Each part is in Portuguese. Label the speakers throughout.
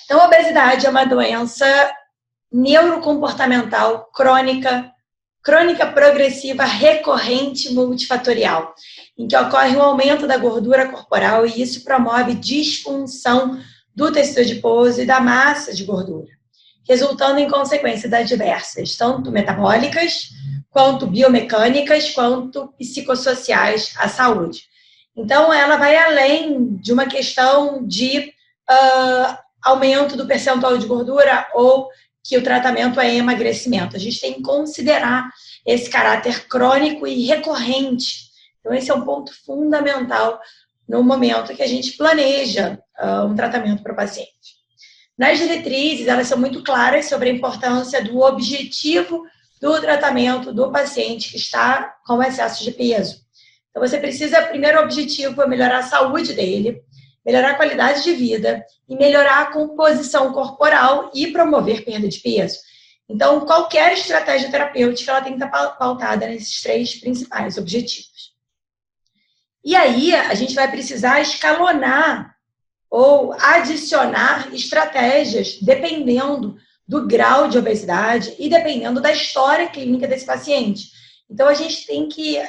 Speaker 1: Então, a obesidade é uma doença neurocomportamental crônica progressiva, recorrente, multifatorial, em que ocorre um aumento da gordura corporal e isso promove disfunção do tecido adiposo e da massa de gordura, resultando em consequências adversas, tanto metabólicas, quanto biomecânicas, quanto psicossociais à saúde. Então, ela vai além de uma questão de aumento do percentual de gordura ou que o tratamento é emagrecimento. A gente tem que considerar esse caráter crônico e recorrente. Então, esse é um ponto fundamental no momento que a gente planeja um tratamento para o paciente. Nas diretrizes, elas são muito claras sobre a importância do objetivo do tratamento do paciente que está com excesso de peso. Então, você precisa, primeiro objetivo é melhorar a saúde dele, melhorar a qualidade de vida e melhorar a composição corporal e promover perda de peso. Então, qualquer estratégia terapêutica ela tem que estar pautada nesses 3 principais objetivos. E aí, a gente vai precisar escalonar ou adicionar estratégias dependendo do grau de obesidade e dependendo da história clínica desse paciente. Então, a gente tem que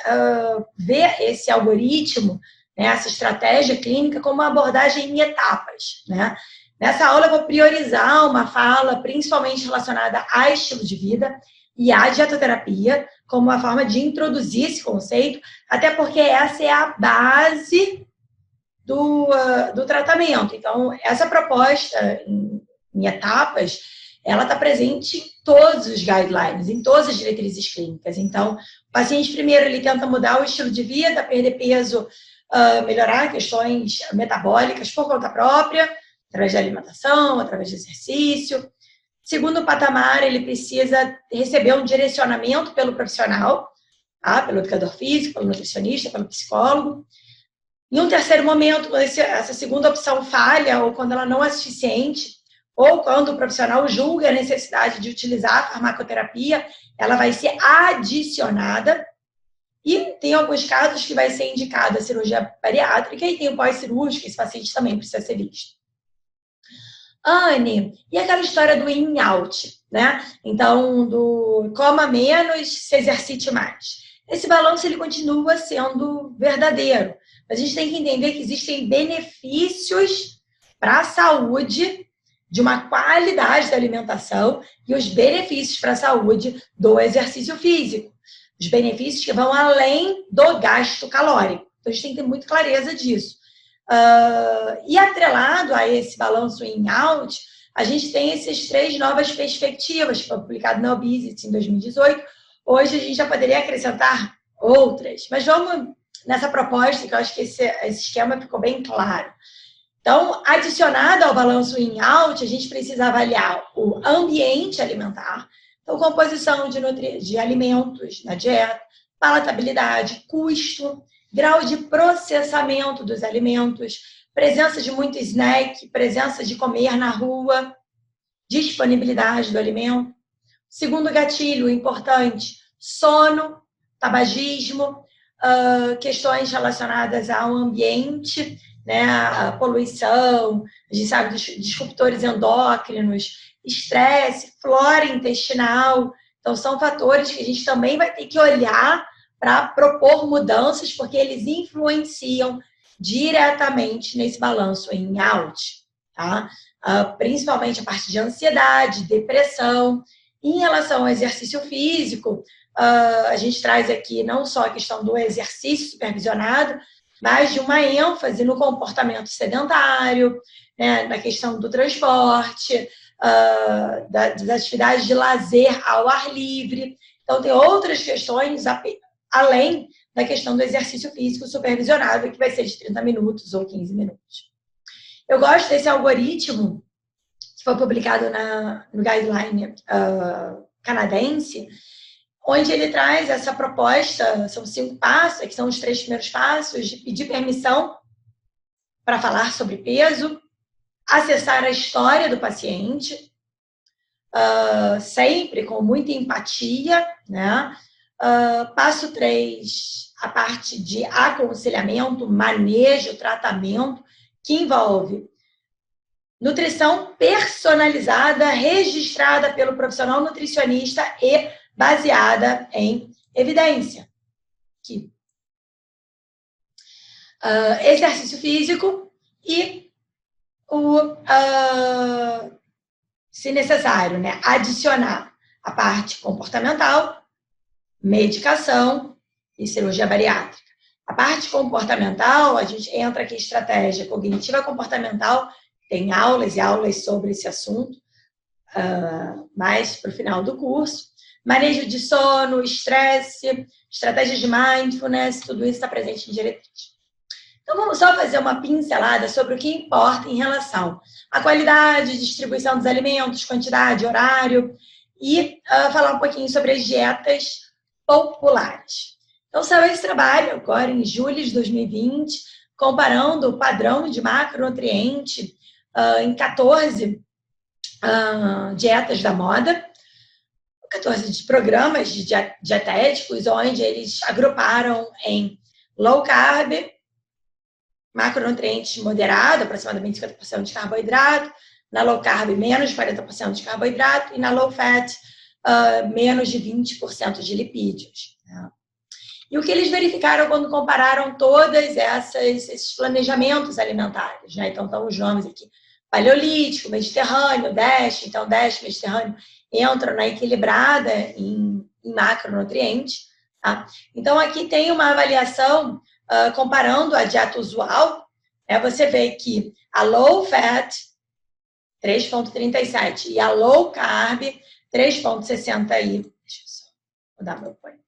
Speaker 1: ver esse algoritmo, né, essa estratégia clínica como uma abordagem em etapas, né? Nessa aula eu vou priorizar uma fala principalmente relacionada a estilo de vida e à dietoterapia como uma forma de introduzir esse conceito, até porque essa é a base do tratamento. Então, essa proposta em etapas, ela está presente em todos os guidelines, em todas as diretrizes clínicas. Então, o paciente primeiro ele tenta mudar o estilo de vida, perder peso, melhorar questões metabólicas por conta própria, através da alimentação, através de exercício. Segundo patamar, ele precisa receber um direcionamento pelo profissional, pelo educador físico, pelo nutricionista, pelo psicólogo. Em um terceiro momento, quando essa segunda opção falha, ou quando ela não é suficiente, ou quando o profissional julga a necessidade de utilizar a farmacoterapia, ela vai ser adicionada. E tem alguns casos que vai ser indicada a cirurgia bariátrica e tem o pós-cirúrgico, esse paciente também precisa ser visto. Anne, e aquela história do in e out, né? Então, do coma menos, se exercite mais. Esse balanço, ele continua sendo verdadeiro. A gente tem que entender que existem benefícios para a saúde de uma qualidade da alimentação e os benefícios para a saúde do exercício físico. Os benefícios que vão além do gasto calórico. Então, a gente tem que ter muita clareza disso. E atrelado a esse balanço in-out, a gente tem essas 3 novas perspectivas que foram publicadas na Obesity em 2018. Hoje, a gente já poderia acrescentar outras. Mas vamos nessa proposta, que eu acho que esse esquema ficou bem claro. Então, adicionado ao balanço in-out, a gente precisa avaliar o ambiente alimentar, então, composição de alimentos na dieta, palatabilidade, custo, grau de processamento dos alimentos, presença de muito snack, presença de comer na rua, disponibilidade do alimento. Segundo gatilho importante, sono, tabagismo, questões relacionadas ao ambiente, né, a poluição, a gente sabe dos disruptores endócrinos, estresse, flora intestinal. Então, são fatores que a gente também vai ter que olhar para propor mudanças, porque eles influenciam diretamente nesse balanço in-out, tá? Principalmente a parte de ansiedade, depressão. Em relação ao exercício físico, a gente traz aqui não só a questão do exercício supervisionado, mas de uma ênfase no comportamento sedentário, né, na questão do transporte, das atividades de lazer ao ar livre. Então, tem outras questões além da questão do exercício físico supervisionado, que vai ser de 30 minutos ou 15 minutos. Eu gosto desse algoritmo que foi publicado no guideline canadense, onde ele traz essa proposta, são 5 passos, que são os 3 primeiros passos, de pedir permissão para falar sobre peso, acessar a história do paciente, sempre com muita empatia, né? Passo 3, a parte de aconselhamento, manejo, tratamento, que envolve nutrição personalizada, registrada pelo profissional nutricionista e baseada em evidência. Aqui. Exercício físico e se necessário, né, adicionar a parte comportamental, medicação e cirurgia bariátrica. A parte comportamental, a gente entra aqui em estratégia cognitiva comportamental, tem aulas e aulas sobre esse assunto, mais para o final do curso. Manejo de sono, estresse, estratégias de mindfulness, tudo isso está presente em diretriz. Então, vamos só fazer uma pincelada sobre o que importa em relação à qualidade, distribuição dos alimentos, quantidade, horário, e falar um pouquinho sobre as dietas populares. Então, saiu esse trabalho agora em julho de 2020, comparando o padrão de macronutriente em 14 dietas da moda, 14 programas dietéticos, onde eles agruparam em low carb, macronutrientes moderado, aproximadamente 50% de carboidrato, na low carb, menos de 40% de carboidrato, e na low fat, menos de 20% de lipídios. Né? E o que eles verificaram quando compararam todos esses planejamentos alimentares, né? Então, estão os nomes aqui, paleolítico, mediterrâneo, DASH, então DASH, mediterrâneo, entram na equilibrada em macronutrientes. Tá? Então, aqui tem uma avaliação comparando a dieta usual, né? Você vê que a low fat, 3,37, e a low carb, 3,60. Deixa eu só mudar meu point.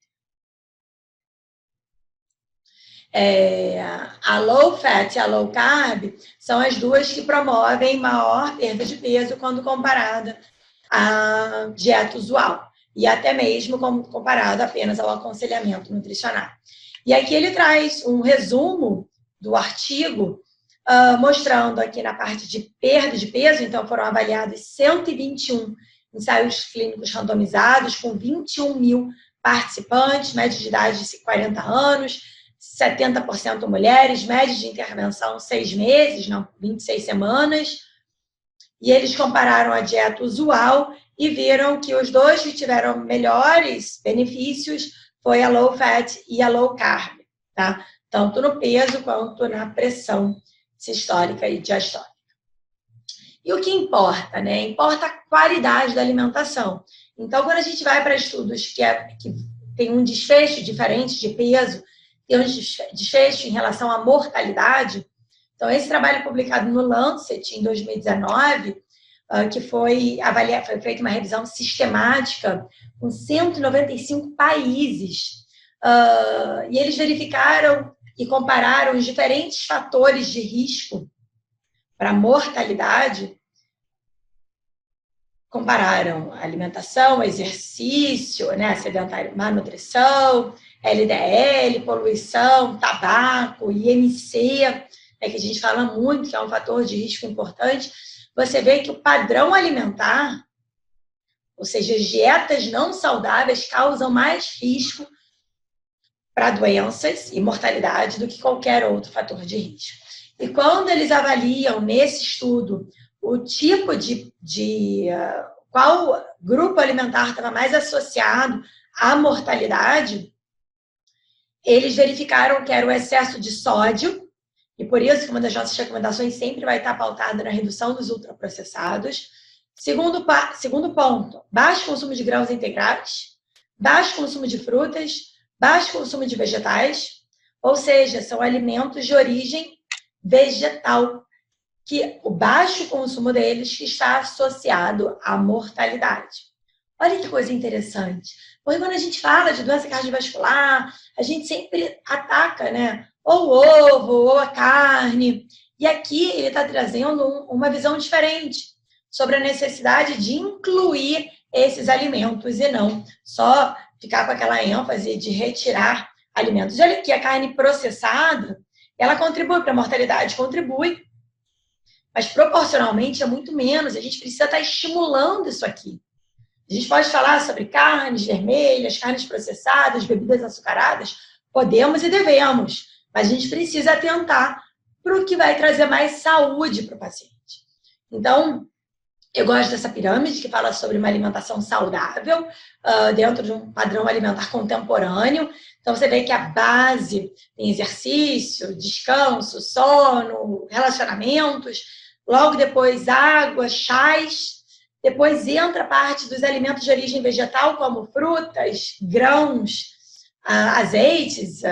Speaker 1: A low fat e a low carb são as duas que promovem maior perda de peso quando comparada à dieta usual e até mesmo comparado apenas ao aconselhamento nutricional. E aqui ele traz um resumo do artigo mostrando aqui na parte de perda de peso, então foram avaliados 121 ensaios clínicos randomizados com 21 mil participantes, média de idade de 40 anos, 70% mulheres, média de intervenção 6 meses, não 26 semanas. E eles compararam a dieta usual e viram que os dois que tiveram melhores benefícios foi a low fat e a low carb, tá? Tanto no peso quanto na pressão sistólica e diastólica. E o que importa, né? Importa a qualidade da alimentação. Então, quando a gente vai para estudos que tem um desfecho diferente de peso, tem um desfecho em relação à mortalidade. Então, esse trabalho publicado no Lancet em 2019, que foi feita uma revisão sistemática com 195 países. E eles verificaram e compararam os diferentes fatores de risco para mortalidade. Compararam alimentação, exercício, né, sedentário, má nutrição, LDL, poluição, tabaco, IMC, né, que a gente fala muito, que é um fator de risco importante. Você vê que o padrão alimentar, ou seja, as dietas não saudáveis, causam mais risco para doenças e mortalidade do que qualquer outro fator de risco. E quando eles avaliam nesse estudo o tipo qual grupo alimentar estava mais associado à mortalidade, eles verificaram que era o excesso de sódio, e por isso que uma das nossas recomendações sempre vai estar pautada na redução dos ultraprocessados. Segundo ponto, baixo consumo de grãos integrais, baixo consumo de frutas, baixo consumo de vegetais, ou seja, são alimentos de origem vegetal, que o baixo consumo deles está associado à mortalidade. Olha que coisa interessante. Porque quando a gente fala de doença cardiovascular, a gente sempre ataca, né? Ou o ovo, ou a carne. E aqui ele está trazendo uma visão diferente sobre a necessidade de incluir esses alimentos e não só ficar com aquela ênfase de retirar alimentos. E olha aqui, a carne processada, ela contribui para a mortalidade, contribui, mas proporcionalmente é muito menos. A gente precisa estar estimulando isso aqui. A gente pode falar sobre carnes vermelhas, carnes processadas, bebidas açucaradas, podemos e devemos, mas a gente precisa atentar para o que vai trazer mais saúde para o paciente. Então, eu gosto dessa pirâmide que fala sobre uma alimentação saudável dentro de um padrão alimentar contemporâneo. Então, você vê que a base tem exercício, descanso, sono, relacionamentos. Logo depois, água, chás. Depois entra a parte dos alimentos de origem vegetal, como frutas, grãos, azeites,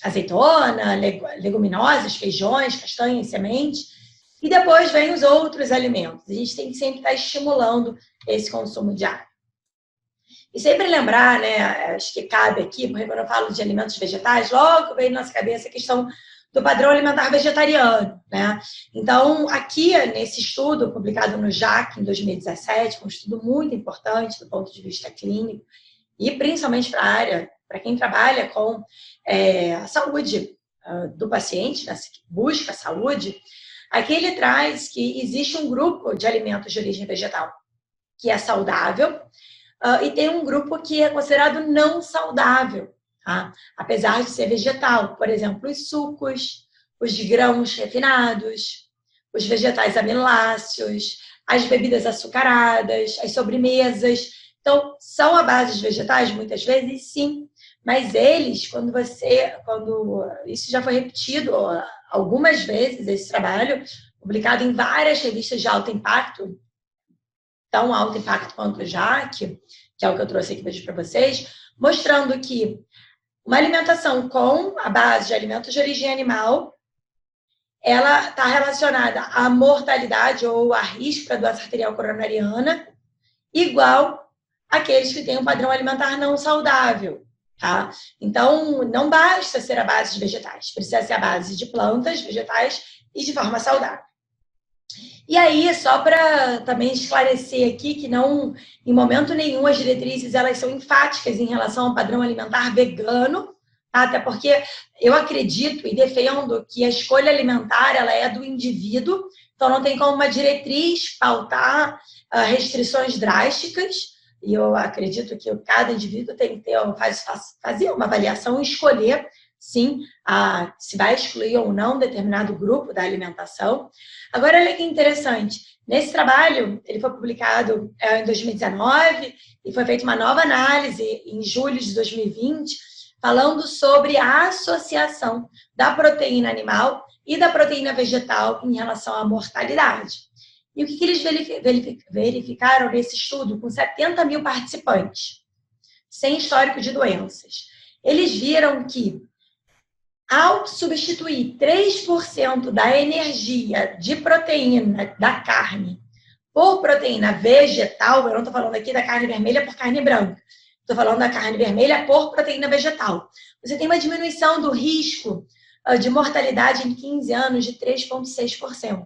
Speaker 1: azeitona, leguminosas, feijões, castanhas, sementes. E depois vem os outros alimentos. A gente tem que sempre estar estimulando esse consumo diário. E sempre lembrar, né, acho que cabe aqui, porque quando eu falo de alimentos vegetais, logo vem na nossa cabeça a questão do padrão alimentar vegetariano, né? Então, aqui, nesse estudo publicado no JAC em 2017, um estudo muito importante do ponto de vista clínico, e principalmente para a área, para quem trabalha com a saúde do paciente, né, que busca a saúde, aqui ele traz que existe um grupo de alimentos de origem vegetal que é saudável e tem um grupo que é considerado não saudável, tá? Apesar de ser vegetal. Por exemplo, os sucos, os de grãos refinados, os vegetais aminoácidos, as bebidas açucaradas, as sobremesas. Então, são à base de vegetais? Muitas vezes, sim. Mas eles, quando isso já foi repetido algumas vezes, esse trabalho, publicado em várias revistas de alto impacto, tão alto impacto quanto o JAC, que é o que eu trouxe aqui hoje para vocês, mostrando que uma alimentação com a base de alimentos de origem animal, ela está relacionada à mortalidade ou a risco para doença arterial coronariana, igual àqueles que têm um padrão alimentar não saudável. Tá? Então, não basta ser a base de vegetais, precisa ser a base de plantas, vegetais e de forma saudável. E aí, só para também esclarecer aqui que não, em momento nenhum, as diretrizes elas são enfáticas em relação ao padrão alimentar vegano, tá? Até porque eu acredito e defendo que a escolha alimentar ela é do indivíduo, então não tem como uma diretriz pautar restrições drásticas, e eu acredito que cada indivíduo tem que fazer uma avaliação e escolher, sim, se vai excluir ou não determinado grupo da alimentação. Agora, olha que interessante. Nesse trabalho, ele foi publicado em 2019 e foi feita uma nova análise em julho de 2020, falando sobre a associação da proteína animal e da proteína vegetal em relação à mortalidade. E o que eles verificaram nesse estudo com 70 mil participantes, sem histórico de doenças? Eles viram que, ao substituir 3% da energia de proteína da carne por proteína vegetal, eu não estou falando aqui da carne vermelha por carne branca, estou falando da carne vermelha por proteína vegetal, você tem uma diminuição do risco de mortalidade em 15 anos de 3,6%.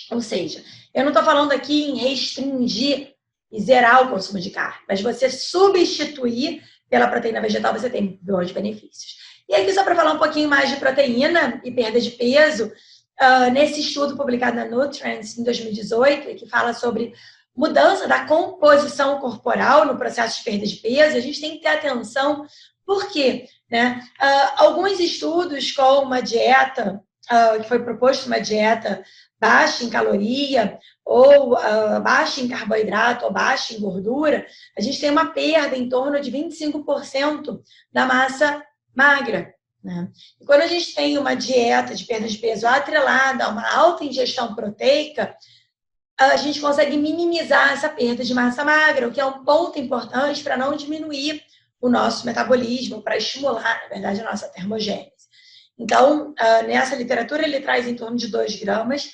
Speaker 1: Ou seja, eu não estou falando aqui em restringir e zerar o consumo de carne, mas você substituir pela proteína vegetal, você tem bons benefícios. E aqui, só para falar um pouquinho mais de proteína e perda de peso, nesse estudo publicado na Nutrients em 2018, que fala sobre mudança da composição corporal no processo de perda de peso, a gente tem que ter atenção, porque né, alguns estudos com uma dieta, que foi proposto uma dieta baixa em caloria, ou baixa em carboidrato, ou baixa em gordura, a gente tem uma perda em torno de 25% da massa magra. Né? E quando a gente tem uma dieta de perda de peso atrelada a uma alta ingestão proteica, a gente consegue minimizar essa perda de massa magra, o que é um ponto importante para não diminuir o nosso metabolismo, para estimular, na verdade, a nossa termogênese. Então, nessa literatura, ele traz em torno de 2 gramas.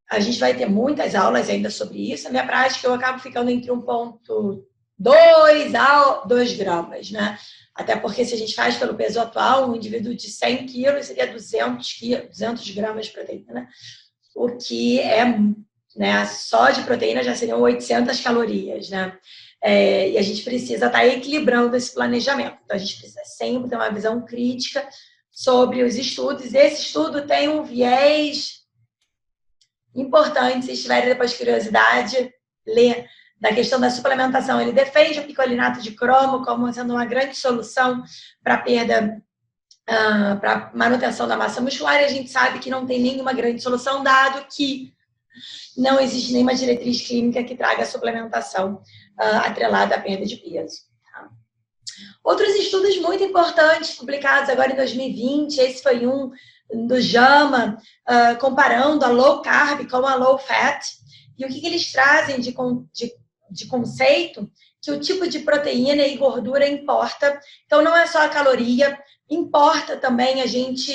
Speaker 1: A gente vai ter muitas aulas ainda sobre isso. Na minha prática, eu acabo ficando entre 1,2 a 2 gramas, né? Até porque se a gente faz pelo peso atual, um indivíduo de 100 quilos seria 200 gramas de proteína, né? O que é, né, só de proteína já seriam 800 calorias, né? E a gente precisa estar equilibrando esse planejamento. Então, a gente precisa sempre ter uma visão crítica sobre os estudos. Esse estudo tem um viés importante, se tiverem depois curiosidade, ler da questão da suplementação. Ele defende o picolinato de cromo como sendo uma grande solução para perda, para manutenção da massa muscular, e a gente sabe que não tem nenhuma grande solução, dado que não existe nenhuma diretriz clínica que traga suplementação atrelada à perda de peso. Tá? Outros estudos muito importantes, publicados agora em 2020, esse foi um do JAMA, comparando a low carb com a low fat, e o que eles trazem de conceito, que o tipo de proteína e gordura importa, então não é só a caloria, importa também a gente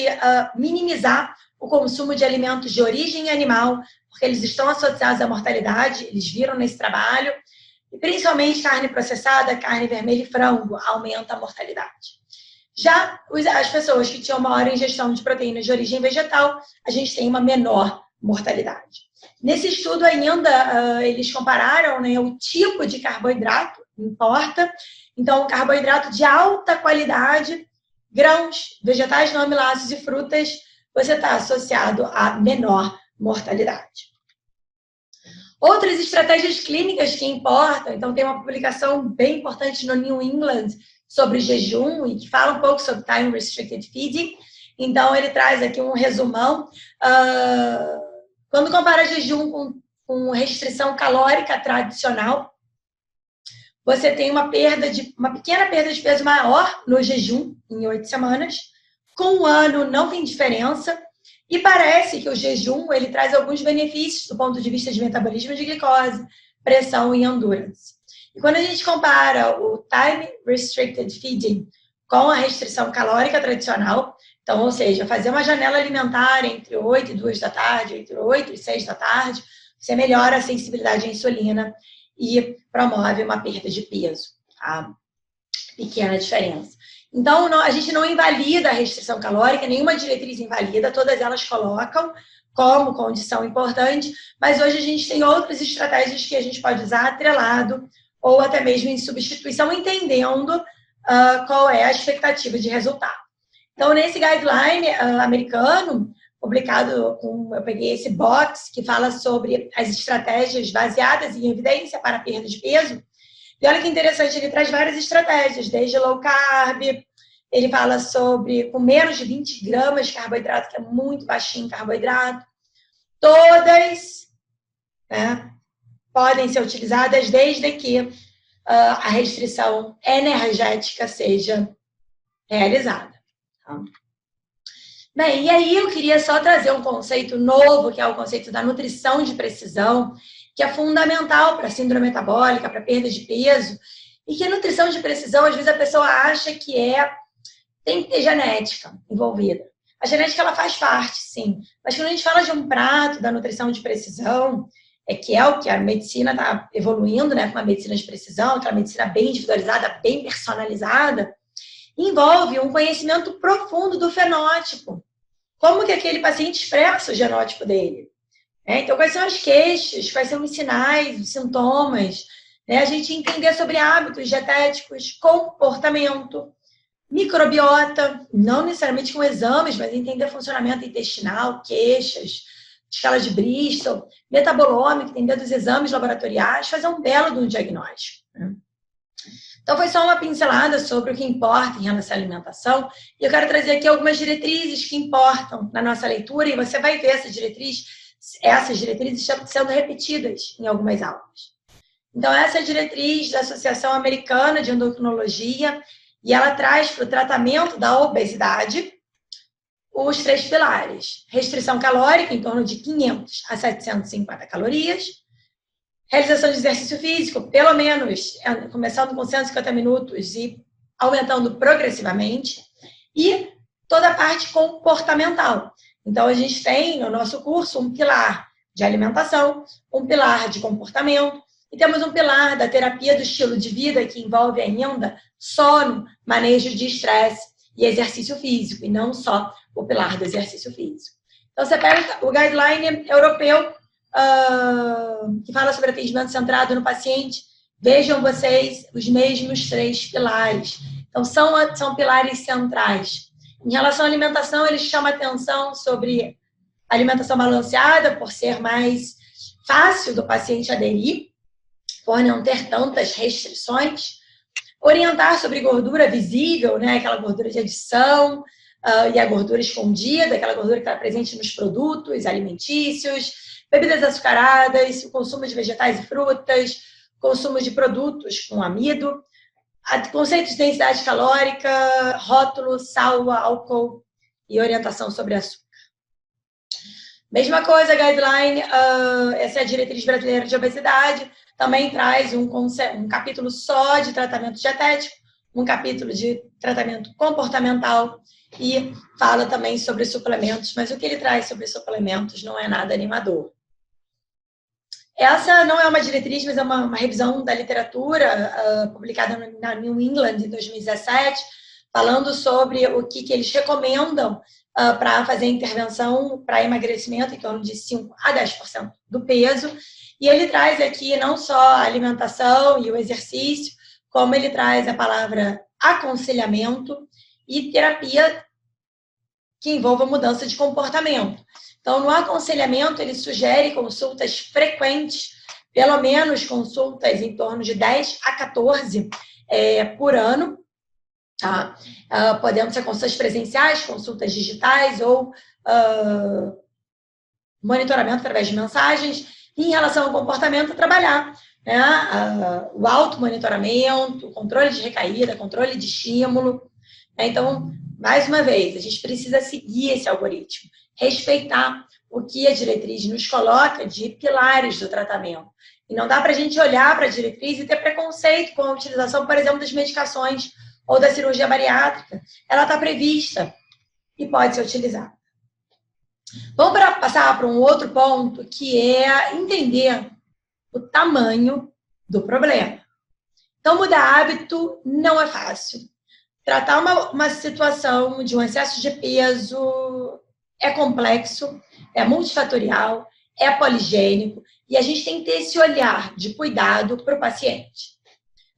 Speaker 1: minimizar o consumo de alimentos de origem animal, porque eles estão associados à mortalidade, eles viram nesse trabalho, e principalmente carne processada, carne vermelha e frango, aumenta a mortalidade. Já as pessoas que tinham maior ingestão de proteínas de origem vegetal, a gente tem uma menor mortalidade. Nesse estudo ainda, eles compararam, né, o tipo de carboidrato, importa. Então, carboidrato de alta qualidade, grãos, vegetais não aminoácidos e frutas, você está associado a menor mortalidade. Outras estratégias clínicas que importam, então tem uma publicação bem importante no New England sobre jejum e que fala um pouco sobre Time Restricted Feeding. Então, ele traz aqui um resumão. Quando compara jejum com restrição calórica tradicional, você tem uma pequena perda de peso maior no jejum, em 8 semanas. Com um ano, não tem diferença. E parece que o jejum ele traz alguns benefícios do ponto de vista de metabolismo de glicose, pressão e endurance. E quando a gente compara o Time Restricted Feeding com a restrição calórica tradicional, então, ou seja, fazer uma janela alimentar entre 8 e 2 da tarde, entre 8 e 6 da tarde, você melhora a sensibilidade à insulina e promove uma perda de peso. Tá? Pequena diferença. Então, a gente não invalida a restrição calórica, nenhuma diretriz invalida, todas elas colocam como condição importante, mas hoje a gente tem outras estratégias que a gente pode usar atrelado ou até mesmo em substituição, entendendo qual é a expectativa de resultado. Então, nesse guideline americano, publicado eu peguei esse box que fala sobre as estratégias baseadas em evidência para a perda de peso. E olha que interessante, ele traz várias estratégias, desde low carb, ele fala sobre com menos de 20 gramas de carboidrato, que é muito baixinho em carboidrato. Todas, né, podem ser utilizadas desde que a restrição energética seja realizada. Tá? Bem, e aí eu queria só trazer um conceito novo, que é o conceito da nutrição de precisão, que é fundamental para a síndrome metabólica, para a perda de peso, e que a nutrição de precisão, às vezes a pessoa acha que tem que ter genética envolvida. A genética, ela faz parte, sim, mas quando a gente fala de um prato da nutrição de precisão, que é o que a medicina está evoluindo, né, com uma medicina de precisão, aquela medicina bem individualizada, bem personalizada, envolve um conhecimento profundo do fenótipo. Como que aquele paciente expressa o genótipo dele? Então, quais são as queixas, quais são os sinais, os sintomas? A gente entender sobre hábitos dietéticos, comportamento, microbiota, não necessariamente com exames, mas entender funcionamento intestinal, queixas, escala de Bristol, metabolômico, entender dos exames laboratoriais, fazer um belo de um diagnóstico. Então, foi só uma pincelada sobre o que importa em relação à alimentação. E eu quero trazer aqui algumas diretrizes que importam na nossa leitura, e você vai ver essas diretrizes sendo repetidas em algumas aulas. Então, essa é a diretriz da Associação Americana de Endocrinologia, e ela traz para o tratamento da obesidade os 3 pilares. Restrição calórica, em torno de 500 a 750 calorias. Realização de exercício físico, pelo menos, começando com 150 minutos e aumentando progressivamente. E toda a parte comportamental. Então, a gente tem no nosso curso um pilar de alimentação, um pilar de comportamento, e temos um pilar da terapia do estilo de vida, que envolve ainda sono, manejo de estresse e exercício físico, e não só o pilar do exercício físico. Então, você pega o guideline europeu, que fala sobre atendimento centrado no paciente, vejam vocês os mesmos 3 pilares. Então, são pilares centrais. Em relação à alimentação, ele chama atenção sobre alimentação balanceada, por ser mais fácil do paciente aderir, por não ter tantas restrições. Orientar sobre gordura visível, né, aquela gordura de adição, e a gordura escondida, aquela gordura que está presente nos produtos alimentícios, bebidas açucaradas, o consumo de vegetais e frutas, consumo de produtos com amido, conceitos de densidade calórica, rótulo, sal, álcool e orientação sobre açúcar. Mesma coisa, guideline, essa é a diretriz brasileira de obesidade, também traz um capítulo só de tratamento dietético, um capítulo de tratamento comportamental e fala também sobre suplementos, mas o que ele traz sobre suplementos não é nada animador. Essa não é uma diretriz, mas é uma revisão da literatura publicada na New England em 2017, falando sobre o que eles recomendam para fazer intervenção para emagrecimento em torno de 5 a 10% do peso. E ele traz aqui não só a alimentação e o exercício, como ele traz a palavra aconselhamento e terapia que envolva mudança de comportamento. Então, no aconselhamento, ele sugere consultas frequentes, pelo menos consultas em torno de 10 a 14 por ano, tá? Podendo ser consultas presenciais, consultas digitais ou monitoramento através de mensagens. E em relação ao comportamento, trabalhar, né? O automonitoramento, controle de recaída, controle de estímulo. Então, mais uma vez, a gente precisa seguir esse algoritmo, respeitar o que a diretriz nos coloca de pilares do tratamento. E não dá para a gente olhar para a diretriz e ter preconceito com a utilização, por exemplo, das medicações ou da cirurgia bariátrica. Ela está prevista e pode ser utilizada. Vamos passar para um outro ponto, que é entender o tamanho do problema. Então, mudar hábito não é fácil. Tratar uma situação de um excesso de peso é complexo, é multifatorial, é poligênico, e a gente tem que ter esse olhar de cuidado para o paciente.